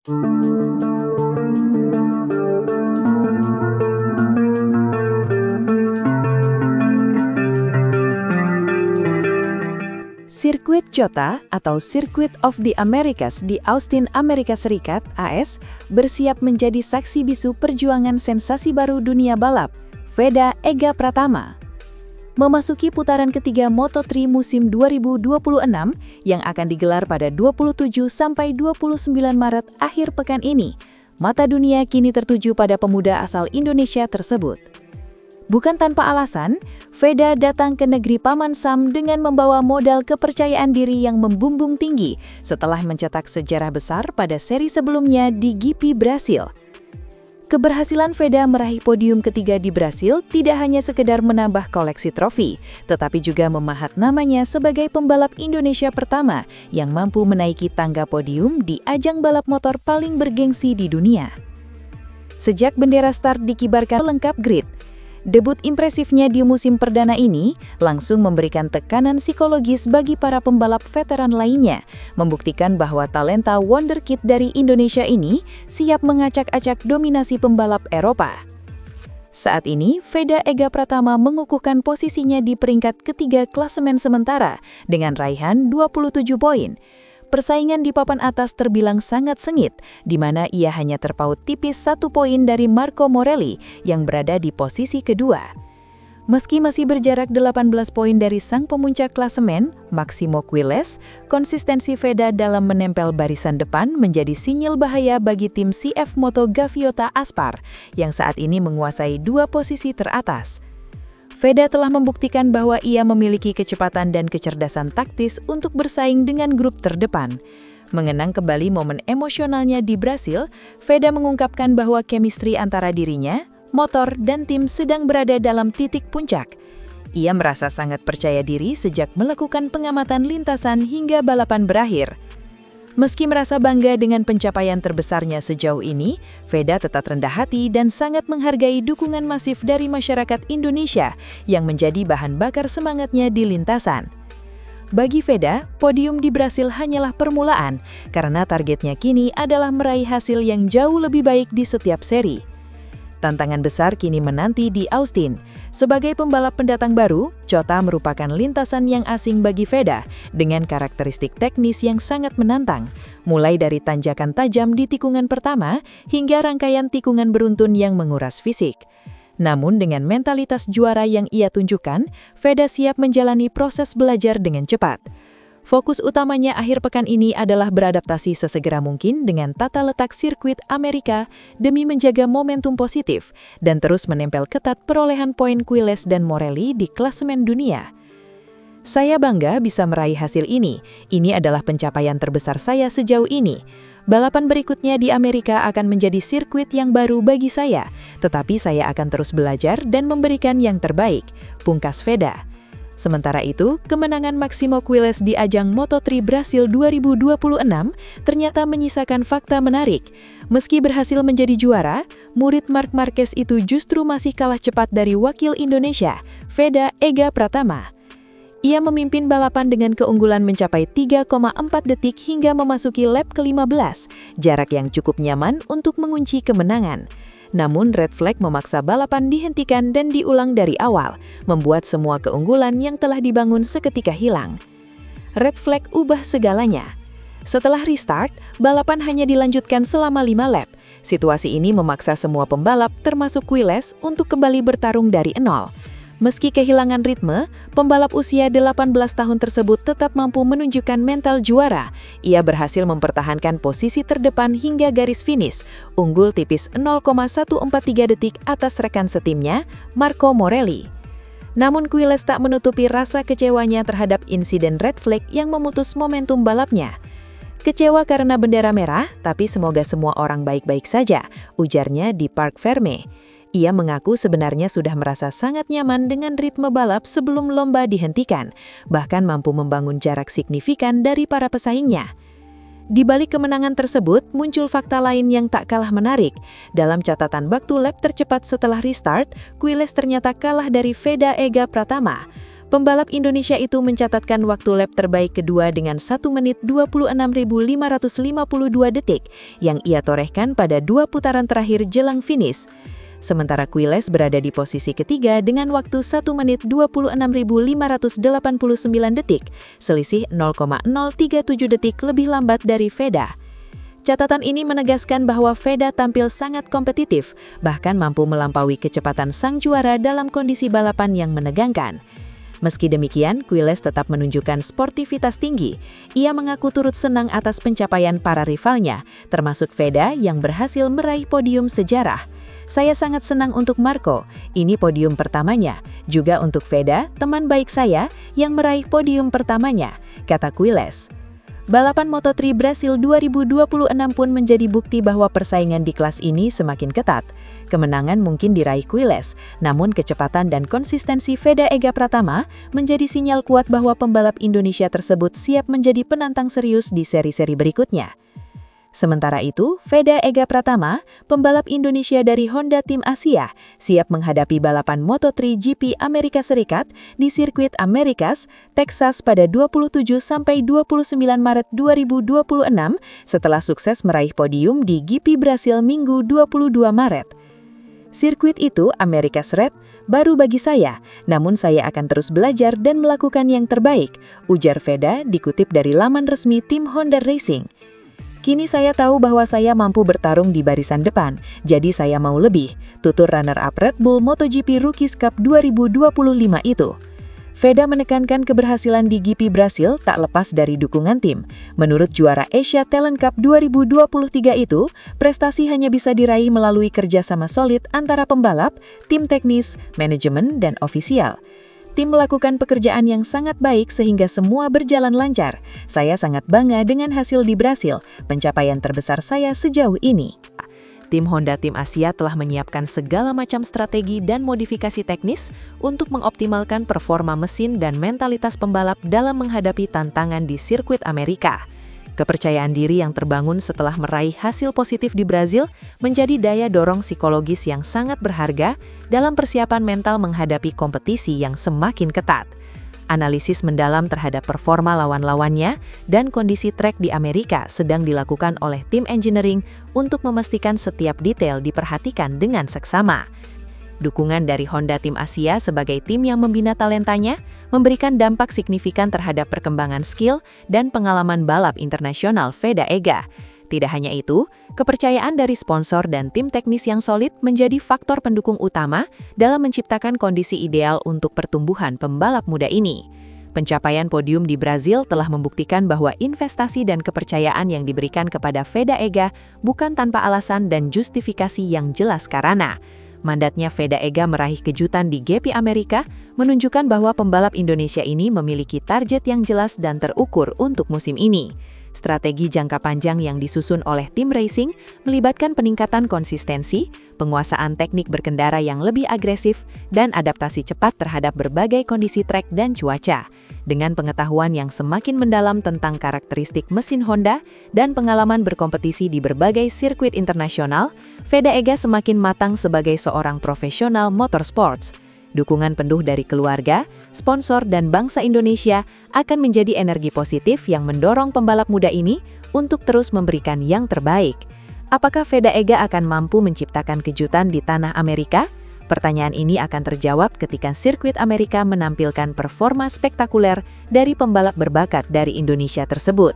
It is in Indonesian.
Sirkuit COTA atau Circuit of the Americas di Austin, Amerika Serikat (AS) bersiap menjadi saksi bisu perjuangan sensasi baru dunia balap, Veda Ega Pratama. Memasuki putaran ketiga Moto3 musim 2026 yang akan digelar pada 27 sampai 29 Maret akhir pekan ini, mata dunia kini tertuju pada pemuda asal Indonesia tersebut. Bukan tanpa alasan, Veda datang ke negeri Paman Sam dengan membawa modal kepercayaan diri yang membumbung tinggi setelah mencetak sejarah besar pada seri sebelumnya di GP Brasil. Keberhasilan Veda meraih podium ketiga di Brasil tidak hanya sekedar menambah koleksi trofi, tetapi juga memahat namanya sebagai pembalap Indonesia pertama yang mampu menaiki tangga podium di ajang balap motor paling bergengsi di dunia. Sejak bendera start dikibarkan lengkap grid, debut impresifnya di musim perdana ini langsung memberikan tekanan psikologis bagi para pembalap veteran lainnya, membuktikan bahwa talenta wonderkid dari Indonesia ini siap mengacak-acak dominasi pembalap Eropa. Saat ini, Veda Ega Pratama mengukuhkan posisinya di peringkat ketiga klasemen sementara dengan raihan 27 poin. Persaingan di papan atas terbilang sangat sengit, di mana ia hanya terpaut tipis 1 poin dari Marco Morelli yang berada di posisi kedua. Meski masih berjarak 18 poin dari sang pemuncak klasemen, Maximo Quiles, konsistensi Veda dalam menempel barisan depan menjadi sinyal bahaya bagi tim CF Moto Gaviota Aspar yang saat ini menguasai 2 posisi teratas. Veda telah membuktikan bahwa ia memiliki kecepatan dan kecerdasan taktis untuk bersaing dengan grup terdepan. Mengenang kembali momen emosionalnya di Brasil, Veda mengungkapkan bahwa chemistry antara dirinya, motor, dan tim sedang berada dalam titik puncak. Ia merasa sangat percaya diri sejak melakukan pengamatan lintasan hingga balapan berakhir. Meski merasa bangga dengan pencapaian terbesarnya sejauh ini, Veda tetap rendah hati dan sangat menghargai dukungan masif dari masyarakat Indonesia yang menjadi bahan bakar semangatnya di lintasan. Bagi Veda, podium di Brasil hanyalah permulaan, karena targetnya kini adalah meraih hasil yang jauh lebih baik di setiap seri. Tantangan besar kini menanti di Austin. Sebagai pembalap pendatang baru, COTA merupakan lintasan yang asing bagi Veda dengan karakteristik teknis yang sangat menantang, mulai dari tanjakan tajam di tikungan pertama hingga rangkaian tikungan beruntun yang menguras fisik. Namun dengan mentalitas juara yang ia tunjukkan, Veda siap menjalani proses belajar dengan cepat. Fokus utamanya akhir pekan ini adalah beradaptasi sesegera mungkin dengan tata letak sirkuit Amerika demi menjaga momentum positif dan terus menempel ketat perolehan poin Quiles dan Morelli di klasemen dunia. Saya bangga bisa meraih hasil ini. Ini adalah pencapaian terbesar saya sejauh ini. Balapan berikutnya di Amerika akan menjadi sirkuit yang baru bagi saya, tetapi saya akan terus belajar dan memberikan yang terbaik, pungkas Veda. Sementara itu, kemenangan Maximo Quiles di ajang Moto3 Brasil 2026 ternyata menyisakan fakta menarik. Meski berhasil menjadi juara, murid Marc Marquez itu justru masih kalah cepat dari wakil Indonesia, Veda Ega Pratama. Ia memimpin balapan dengan keunggulan mencapai 3,4 detik hingga memasuki lap ke-15, jarak yang cukup nyaman untuk mengunci kemenangan. Namun red flag memaksa balapan dihentikan dan diulang dari awal, membuat semua keunggulan yang telah dibangun seketika hilang. Red flag ubah segalanya. Setelah restart, balapan hanya dilanjutkan selama 5 lap. Situasi ini memaksa semua pembalap termasuk Quiles untuk kembali bertarung dari nol. Meski kehilangan ritme, pembalap usia 18 tahun tersebut tetap mampu menunjukkan mental juara. Ia berhasil mempertahankan posisi terdepan hingga garis finish, unggul tipis 0,143 detik atas rekan setimnya, Marco Morelli. Namun Quiles tak menutupi rasa kecewanya terhadap insiden red flag yang memutus momentum balapnya. Kecewa karena bendera merah, tapi semoga semua orang baik-baik saja, ujarnya di Parc Ferme. Ia mengaku sebenarnya sudah merasa sangat nyaman dengan ritme balap sebelum lomba dihentikan, bahkan mampu membangun jarak signifikan dari para pesaingnya. Di balik kemenangan tersebut, muncul fakta lain yang tak kalah menarik. Dalam catatan waktu lap tercepat setelah restart, Quiles ternyata kalah dari Veda Ega Pratama. Pembalap Indonesia itu mencatatkan waktu lap terbaik kedua dengan 1 menit 26.552 detik yang ia torehkan pada 2 putaran terakhir jelang finish. Sementara Quiles berada di posisi ketiga dengan waktu 1 menit 26.589 detik, selisih 0,037 detik lebih lambat dari Veda. Catatan ini menegaskan bahwa Veda tampil sangat kompetitif, bahkan mampu melampaui kecepatan sang juara dalam kondisi balapan yang menegangkan. Meski demikian, Quiles tetap menunjukkan sportivitas tinggi. Ia mengaku turut senang atas pencapaian para rivalnya, termasuk Veda yang berhasil meraih podium sejarah. Saya sangat senang untuk Marco, ini podium pertamanya. Juga untuk Veda, teman baik saya, yang meraih podium pertamanya, kata Quiles. Balapan Moto3 Brasil 2026 pun menjadi bukti bahwa persaingan di kelas ini semakin ketat. Kemenangan mungkin diraih Quiles, namun kecepatan dan konsistensi Veda Ega Pratama menjadi sinyal kuat bahwa pembalap Indonesia tersebut siap menjadi penantang serius di seri-seri berikutnya. Sementara itu, Veda Ega Pratama, pembalap Indonesia dari Honda Tim Asia, siap menghadapi balapan Moto3 GP Amerika Serikat di sirkuit Americas, Texas pada 27–29 Maret 2026 setelah sukses meraih podium di GP Brasil Minggu 22 Maret. Sirkuit itu, Americas Red, baru bagi saya, namun saya akan terus belajar dan melakukan yang terbaik, ujar Veda dikutip dari laman resmi tim Honda Racing. Kini saya tahu bahwa saya mampu bertarung di barisan depan, jadi saya mau lebih, tutur runner-up Red Bull MotoGP Rookies Cup 2025 itu. Veda menekankan keberhasilan di GP Brasil tak lepas dari dukungan tim. Menurut juara Asia Talent Cup 2023 itu, prestasi hanya bisa diraih melalui kerjasama solid antara pembalap, tim teknis, manajemen, dan ofisial. Tim melakukan pekerjaan yang sangat baik sehingga semua berjalan lancar. Saya sangat bangga dengan hasil di Brasil, pencapaian terbesar saya sejauh ini. Tim Honda Tim Asia telah menyiapkan segala macam strategi dan modifikasi teknis untuk mengoptimalkan performa mesin dan mentalitas pembalap dalam menghadapi tantangan di sirkuit Amerika. Kepercayaan diri yang terbangun setelah meraih hasil positif di Brasil menjadi daya dorong psikologis yang sangat berharga dalam persiapan mental menghadapi kompetisi yang semakin ketat. Analisis mendalam terhadap performa lawan-lawannya dan kondisi trek di Amerika sedang dilakukan oleh tim engineering untuk memastikan setiap detail diperhatikan dengan seksama. Dukungan dari Honda Tim Asia sebagai tim yang membina talentanya memberikan dampak signifikan terhadap perkembangan skill dan pengalaman balap internasional Veda Ega. Tidak hanya itu, kepercayaan dari sponsor dan tim teknis yang solid menjadi faktor pendukung utama dalam menciptakan kondisi ideal untuk pertumbuhan pembalap muda ini. Pencapaian podium di Brasil telah membuktikan bahwa investasi dan kepercayaan yang diberikan kepada Veda Ega bukan tanpa alasan dan justifikasi yang jelas karena mandatnya Veda Ega meraih kejutan di GP Amerika menunjukkan bahwa pembalap Indonesia ini memiliki target yang jelas dan terukur untuk musim ini. Strategi jangka panjang yang disusun oleh tim racing melibatkan peningkatan konsistensi, penguasaan teknik berkendara yang lebih agresif, dan adaptasi cepat terhadap berbagai kondisi trek dan cuaca. Dengan pengetahuan yang semakin mendalam tentang karakteristik mesin Honda dan pengalaman berkompetisi di berbagai sirkuit internasional, Veda Ega semakin matang sebagai seorang profesional motorsports. Dukungan penuh dari keluarga, sponsor, dan bangsa Indonesia akan menjadi energi positif yang mendorong pembalap muda ini untuk terus memberikan yang terbaik. Apakah Veda Ega akan mampu menciptakan kejutan di tanah Amerika? Pertanyaan ini akan terjawab ketika sirkuit Amerika menampilkan performa spektakuler dari pembalap berbakat dari Indonesia tersebut.